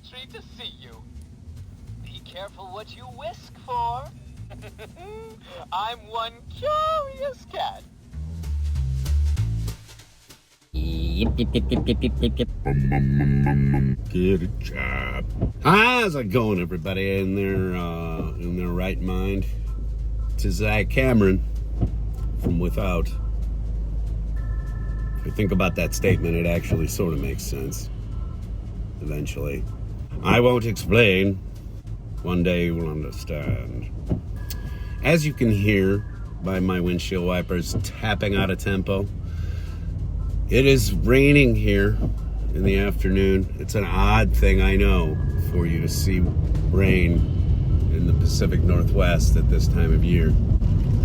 treat to see you. Be careful what you whisk for. I'm one curious cat. Yip. Good job. How's it going, everybody? In their right mind? It's Zach Cameron from Without. If you think about that statement, it actually sort of makes sense. Eventually. I won't explain. One day you will understand. As you can hear by my windshield wipers tapping out of tempo, it is raining here in the afternoon. It's an odd thing, I know, for you to see rain in the Pacific Northwest at this time of year.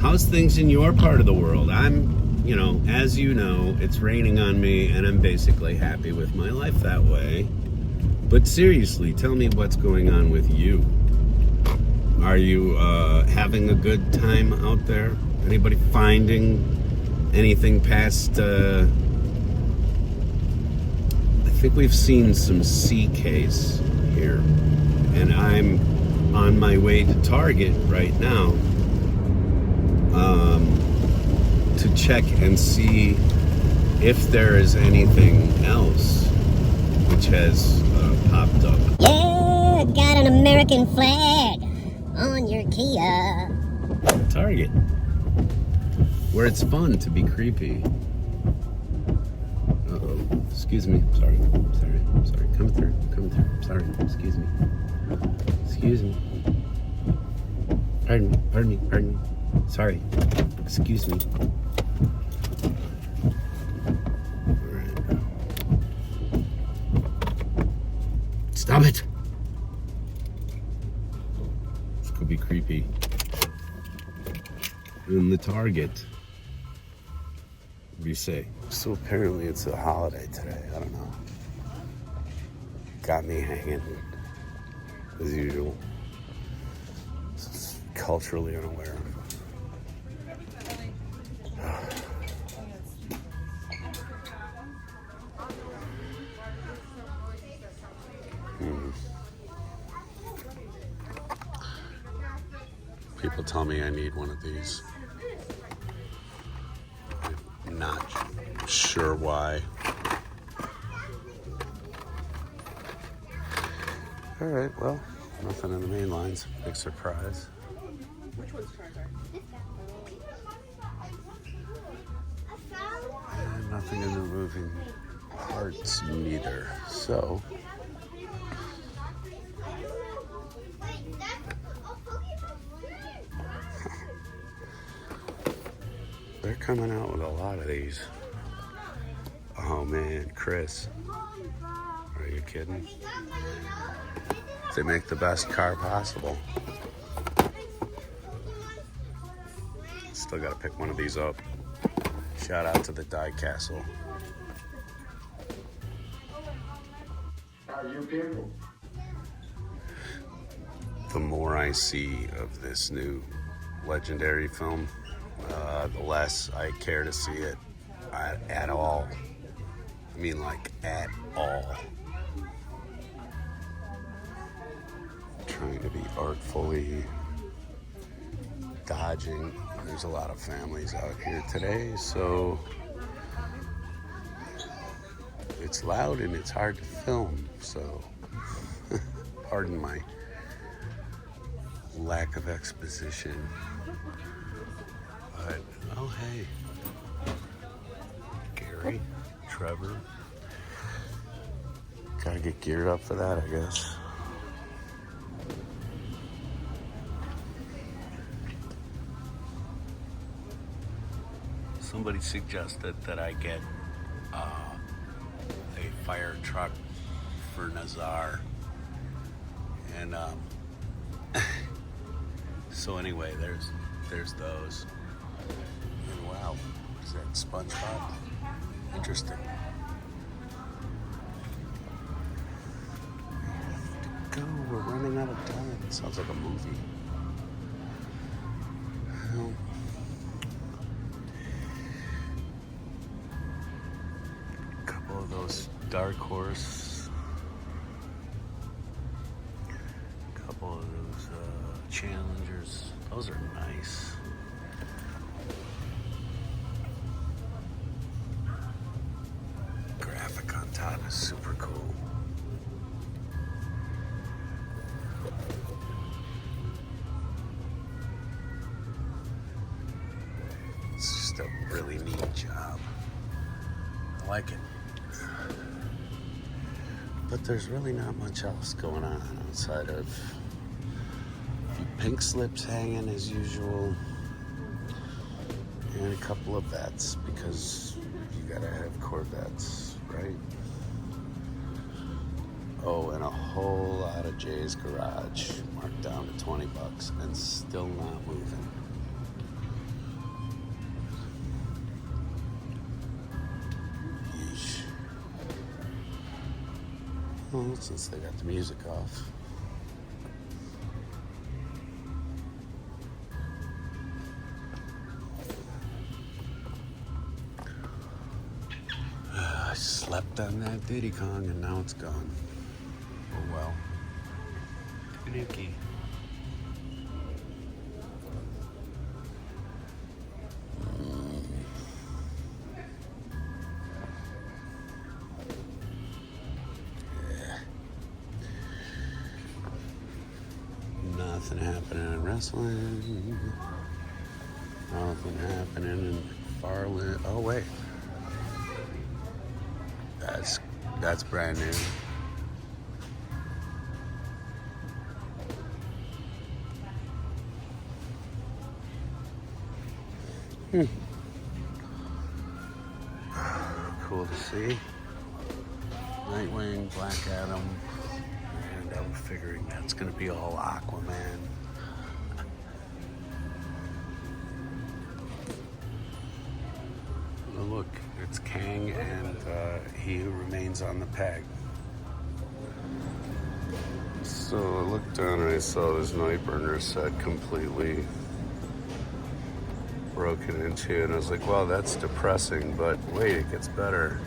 How's things in your part of the world? As you know, it's raining on me, and I'm basically happy with my life that way. But seriously, tell me what's going on with you. Are you having a good time out there? Anybody finding anything past... I think we've seen some sea case here. And I'm on my way to Target right now to check and see if there is anything else which has popped up. Yeah, got an American flag on your Kia. Target, where it's fun to be creepy. Uh-oh, excuse me, sorry, coming through, sorry, excuse me. Pardon me, sorry, excuse me. Stop it! This could be creepy. In the Target. What do you say? So apparently it's a holiday today. I don't know. Got me hanging as usual. Culturally unaware. People tell me I need one of these. I'm not sure why. All right, well, nothing in the main lines. Big surprise. Which one's charger? And nothing in the moving parts neither. So. They're coming out with a lot of these. Oh man, Chris. Are you kidding? They make the best car possible. Still gotta pick one of these up. Shout out to the Diecast. The more I see of this new legendary film, the less I care to see it at all. I mean, like, at all. Trying to be artfully dodging. There's a lot of families out here today, so it's loud and it's hard to film, so pardon my lack of exposition. But, oh hey, Gary, Trevor, gotta get geared up for that, I guess. Somebody suggested that I get a fire truck for Nazar, and so anyway, there's those. And wow, is that SpongeBob? Interesting. Go, we're running out of time. It sounds like a movie. Well, a couple of those Dark Horse couple of those Challengers. Those are nice. Graphic on top is super cool. It's just a really neat job. I like it. But there's really not much else going on outside of a few pink slips hanging as usual and a couple of vets because you gotta have Corvettes, right? Oh, and a whole lot of Jay's Garage marked down to $20 and still not moving. Yeesh. Well, since they got the music off. I slept on that Diddy Kong and now it's gone. Oh well. Kanuki. Nothing happening in wrestling. Nothing happening in Farland. Oh wait. That's brand new. Cool to see. Nightwing, Black Adam, and I'm figuring that's gonna be all Aquaman. Oh, look, it's Kang and He Who Remains on the Peg. So I looked down and I saw this Nightburner set completely broken into, and I was like, wow, that's depressing, but wait, it gets better.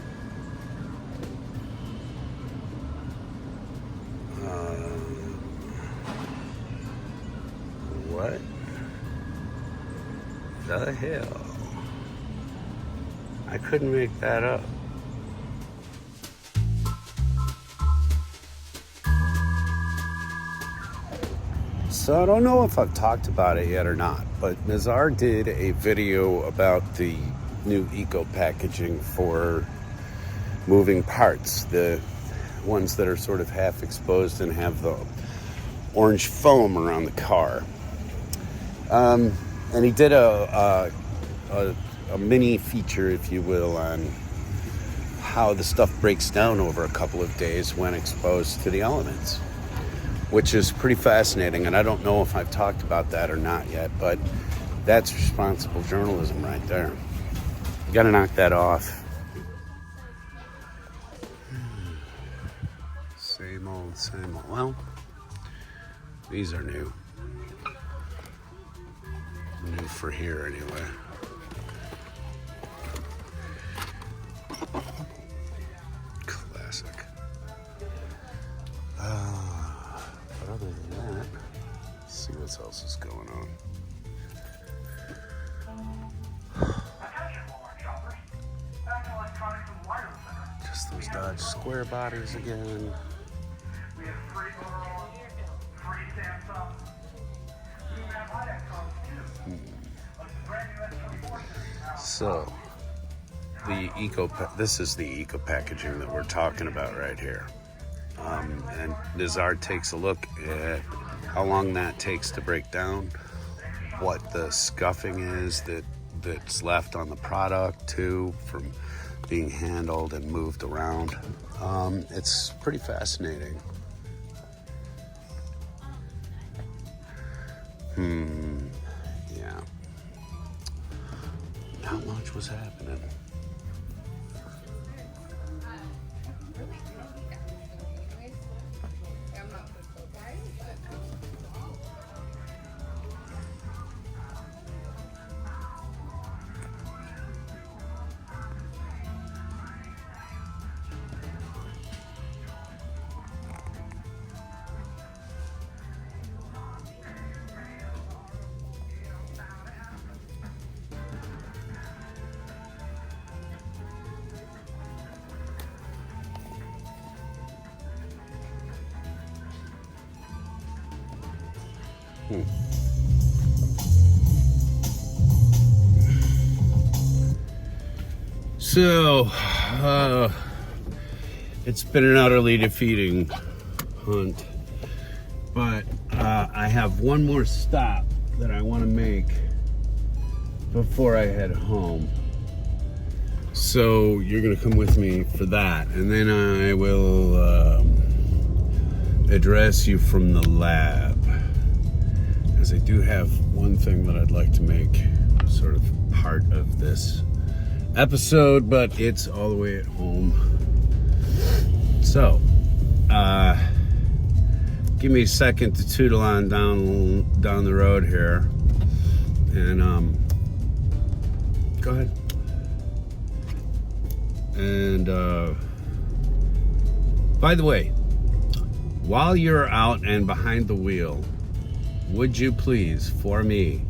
What the hell? I couldn't make that up. So I don't know if I've talked about it yet or not, but Nazar did a video about the new eco packaging for moving parts, the ones that are sort of half exposed and have the orange foam around the car. And he did a mini feature, if you will, on how the stuff breaks down over a couple of days when exposed to the elements, which is pretty fascinating. And I don't know if I've talked about that or not yet, but that's responsible journalism right there. You gotta knock that off. Same old, same old. Well, these are new. New for here, anyway. Classic. But other than that, let's see what else is going on. Just those Dodge Square bodies again. So, this is the eco packaging that we're talking about right here. And Nazar takes a look at how long that takes to break down, what the scuffing is that's left on the product too from being handled and moved around. It's pretty fascinating. Yeah. Not much was happening. So, it's been an utterly defeating hunt, but I have one more stop that I want to make before I head home. So you're gonna come with me for that, and then I will address you from the lab, as I do have one thing that I'd like to make sort of part of this episode, but it's all the way at home. So give me a second to tootle on down the road here, and go ahead. And by the way, while you're out and behind the wheel, would you please, for me,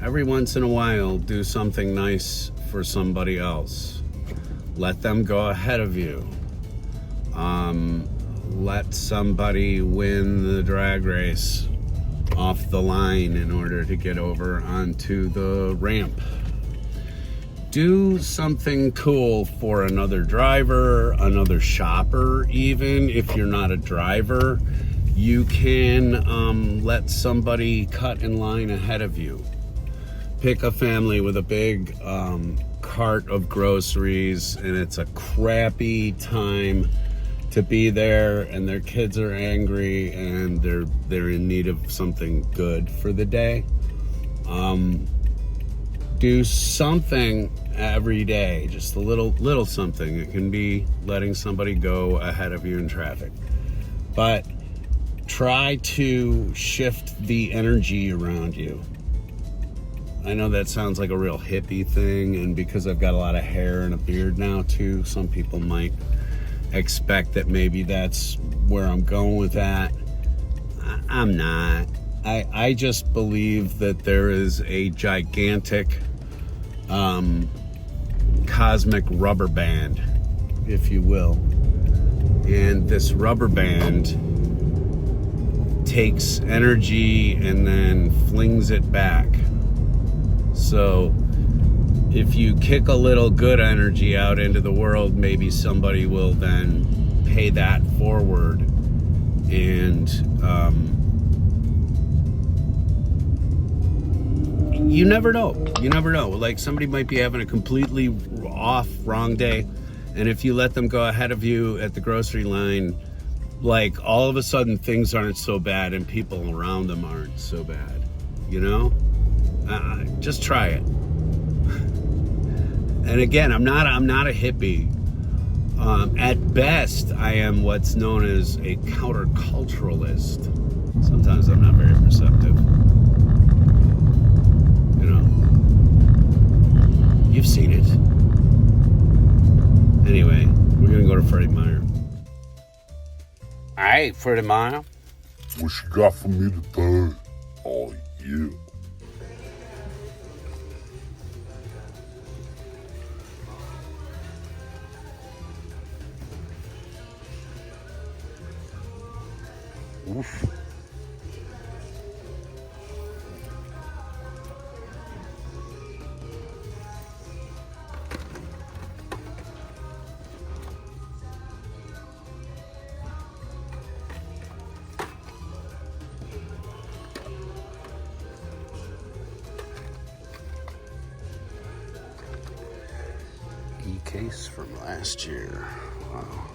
every once in a while, do something nice for somebody else? Let them go ahead of you. Let somebody win the drag race off the line in order to get over onto the ramp. Do something cool for another driver, another shopper. Even if you're not a driver, you can let somebody cut in line ahead of you. Pick a family with a big cart of groceries, and it's a crappy time to be there, and their kids are angry, and they're in need of something good for the day. Do something every day, just a little something. It can be letting somebody go ahead of you in traffic, but try to shift the energy around you. I know that sounds like a real hippie thing, and because I've got a lot of hair and a beard now too, some people might expect that maybe that's where I'm going with that. I'm not. I just believe that there is a gigantic cosmic rubber band, if you will, and this rubber band takes energy and then flings it back. So if you kick a little good energy out into the world, maybe somebody will then pay that forward, and you never know. Like, somebody might be having a completely wrong day, and if you let them go ahead of you at the grocery line, like, all of a sudden things aren't so bad and people around them aren't so bad, you know? Just try it. And again, I'm not a hippie. At best, I am what's known as a counterculturalist. Sometimes I'm not very perceptive. You know, you've seen it. Anyway, we're gonna go to Freddie Meyer. All right, Freddie Meyer. What you got for me today? Oh, yeah. Oof. E-case from last year. Wow.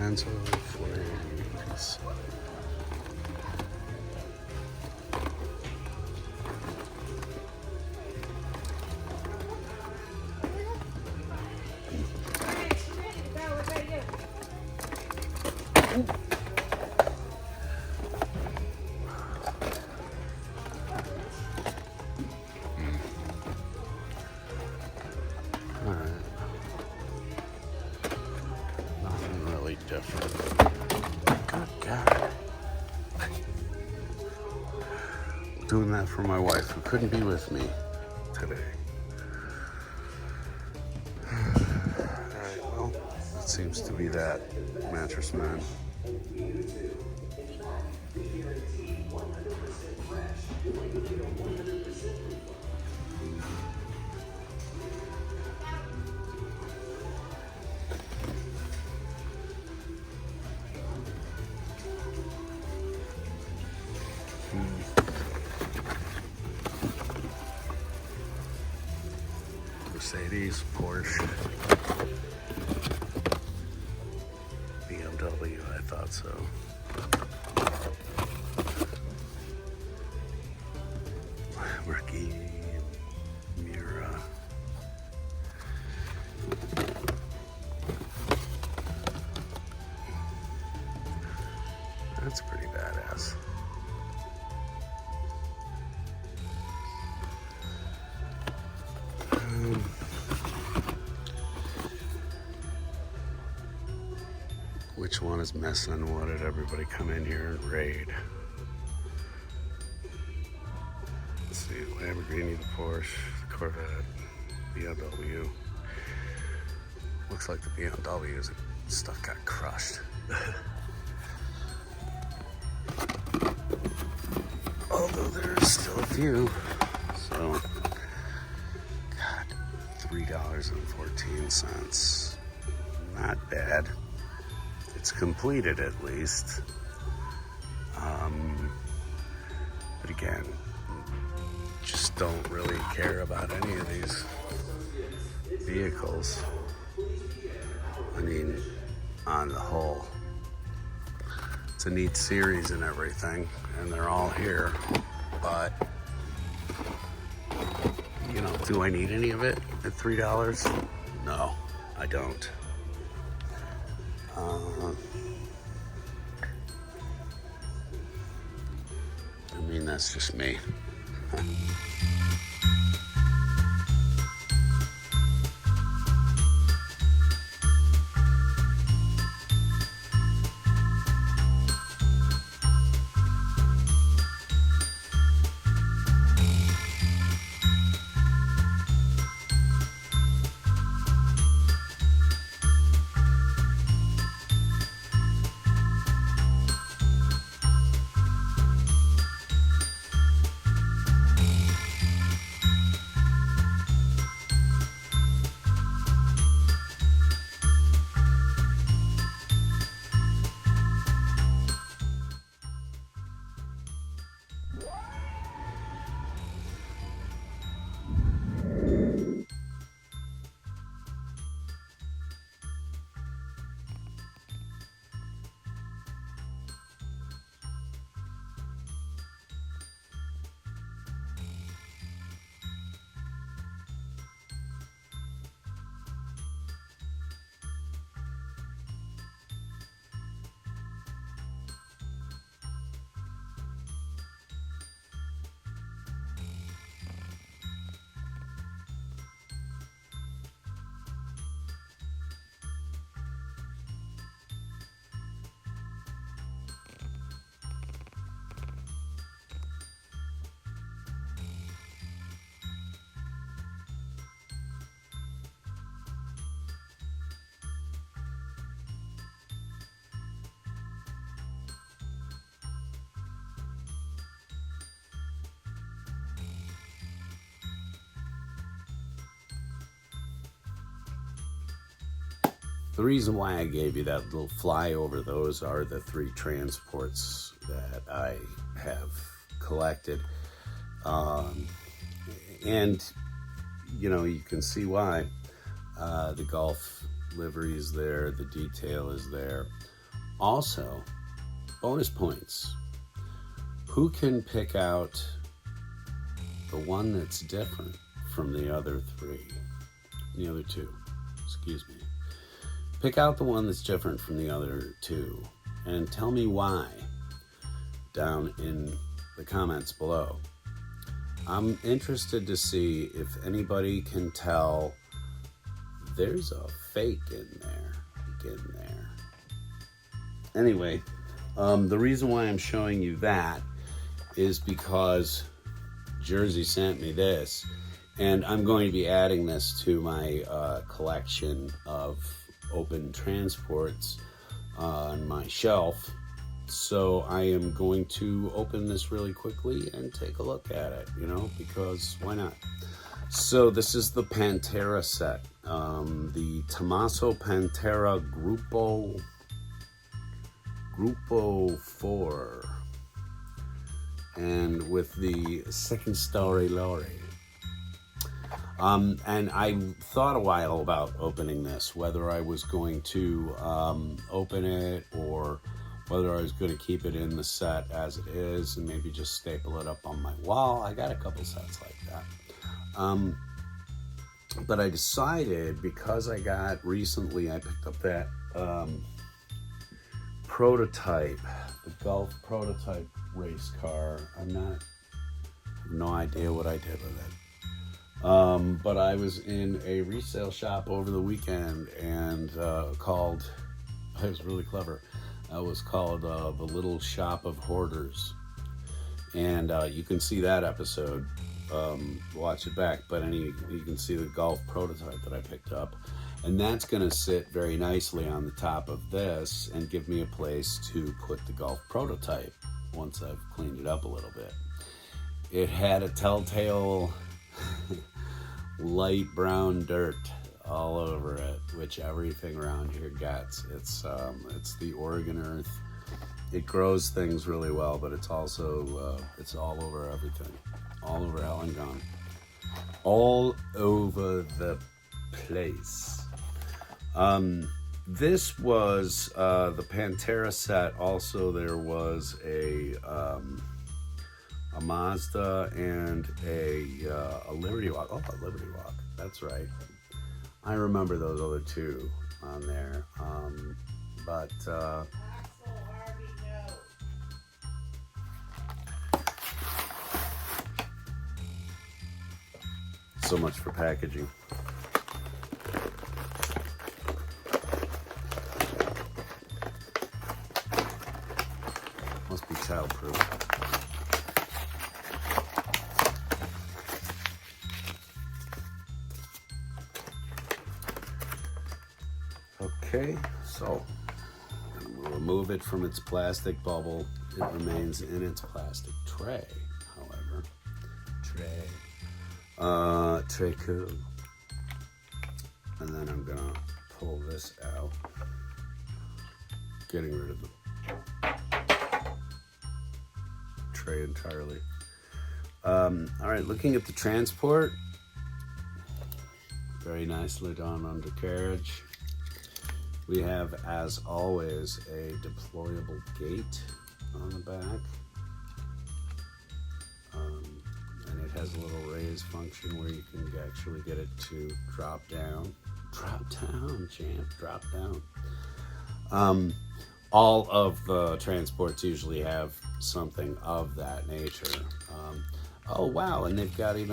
Answer flames. Doing that for my wife, who couldn't be with me today. Alright, well, that seems to be that, Mattress Man. Mercedes, Porsche, BMW, I thought so. Lamborghini, Mira. That's pretty badass. Which one is missing? What did everybody come in here and raid? Let's see, Lamborghini, the Porsche, the Corvette, BMW. Looks like the BMW's stuff got crushed. Although there's still a few. So, God, $3.14. Not bad. It's completed at least. But again, just don't really care about any of these vehicles. I mean, on the whole, it's a neat series and everything, and they're all here. But, you know, do I need any of it at $3? No, I don't. I mean, that's just me. The reason why I gave you that little flyover, those are the 3 transports that I have collected. And, you know, you can see why. The Golf livery is there, the detail is there. Also, bonus points. Who can pick out the one that's different from the other 3? The other 2, excuse me. Pick out the one that's different from the other 2 and tell me why down in the comments below. I'm interested to see if anybody can tell there's a fake in there. Anyway, the reason why I'm showing you that is because Jersey sent me this, and I'm going to be adding this to my collection of open transports on my shelf. So I am going to open this really quickly and take a look at it, because why not? So this is the Pantera set, the Tommaso Pantera Grupo 4, and with the second story lorry. And I thought a while about opening this, whether I was going to open it or whether I was going to keep it in the set as it is and maybe just staple it up on my wall. I got a couple sets like that. But I decided, because I picked up that prototype, the Golf prototype race car. I have no idea what I did with it. But I was in a resale shop over the weekend and it was really clever. It was called The Little Shop of Hoarders. And you can see that episode. Watch it back, but you can see the Golf prototype that I picked up, and that's going to sit very nicely on the top of this and give me a place to put the Golf prototype once I've cleaned it up a little bit. It had a telltale light brown dirt all over it, which everything around here gets. It's the Oregon earth. It grows things really well, but it's also it's all over everything. All over Ellington. All over the place. This was the Pantera set. Also, there was a Mazda and a Liberty Walk. Oh, a Liberty Walk. That's right. I remember those other two on there. But so much for packaging. Must be childproof. Okay, so I'm going to remove it from its plastic bubble. It remains in its plastic tray, however. Tray cool. And then I'm gonna pull this out, getting rid of the tray entirely. All right, looking at the transport, very nicely done undercarriage. We have, as always, a deployable gate on the back. And it has a little raise function where you can actually get it to drop down. Drop down, champ, drop down. All of the transports usually have something of that nature. Oh wow, and they've got there's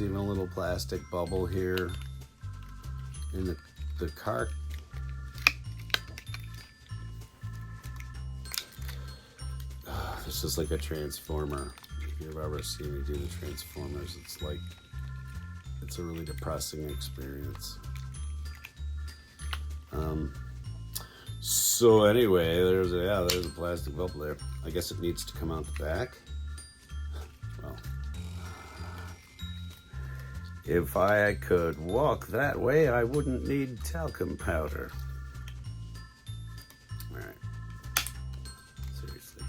even a little plastic bubble here in the car. This is like a transformer. If you've ever seen me do the Transformers, it's a really depressing experience. So anyway, there's a plastic bubble there. I guess it needs to come out the back. Well, if I could walk that way, I wouldn't need talcum powder. All right. Seriously.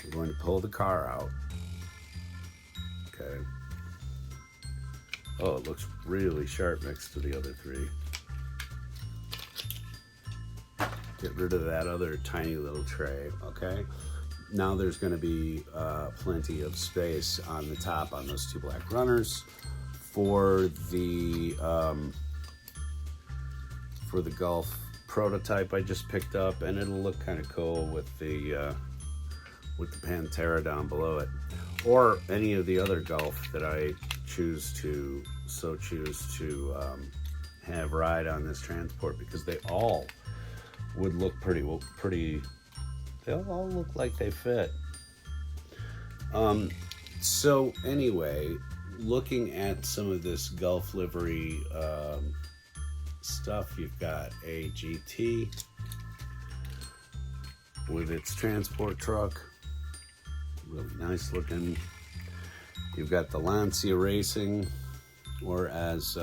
I'm going to pull the car out. Okay. Oh, it looks really sharp next to the other three. Get rid of that other tiny little tray, okay? Now there's going to be plenty of space on the top on those two black runners for the Golf prototype I just picked up, and it'll look kind of cool with the Pantera down below it, or any of the other Golf that I choose to have ride on this transport, because they all would look pretty. They all look like they fit. So anyway, looking at some of this Gulf livery stuff, you've got a GT with its transport truck, really nice looking. You've got the Lancia Racing, or as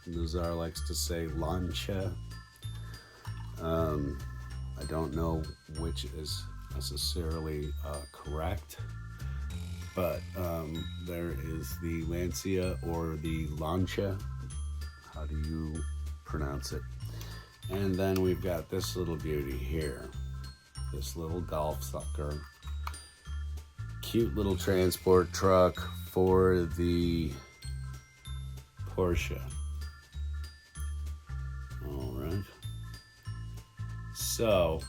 Nazar likes to say, Lancia. I don't know which is necessarily correct, but there is the Lancia or the Lancia. How do you pronounce it? And then we've got this little beauty here, this little Golf sucker. Cute little transport truck for the Porsche. All right. So,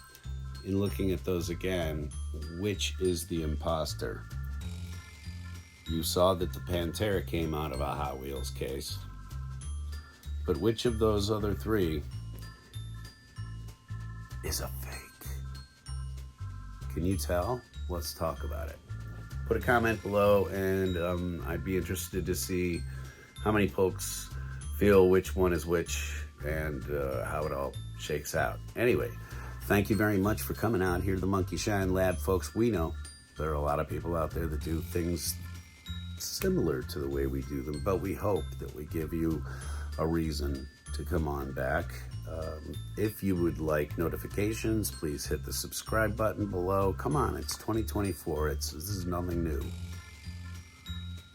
in looking at those again, which is the imposter? You saw that the Pantera came out of a Hot Wheels case. But which of those other three is a fake? Can you tell? Let's talk about it. Put a comment below, and I'd be interested to see how many folks feel which one is which and how it all shakes out. Anyway, thank you very much for coming out here to the Monkey Shine Lab, folks. We know there are a lot of people out there that do things similar to the way we do them, but we hope that we give you a reason to come on back. If you would like notifications, please hit the subscribe button below. Come on, it's 2024. This is nothing new.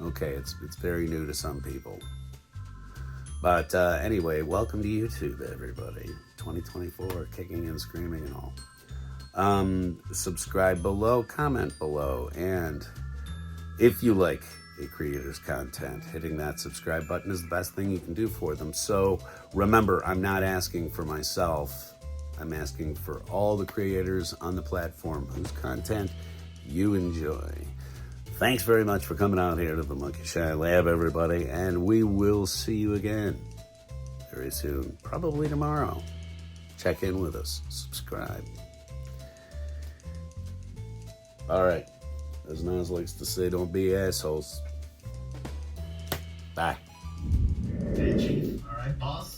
Okay, it's very new to some people. But anyway, welcome to YouTube, everybody. 2024, kicking and screaming and all. Subscribe below, comment below, and if you like a creator's content, hitting that subscribe button is the best thing you can do for them. So remember, I'm not asking for myself. I'm asking for all the creators on the platform whose content you enjoy. Thanks very much for coming out here to the Monkey Shine Lab, everybody, and we will see you again very soon, probably tomorrow. Check in with us, subscribe. All right, as Nas likes to say, don't be assholes. Bye. Hey, Chief. All right, boss.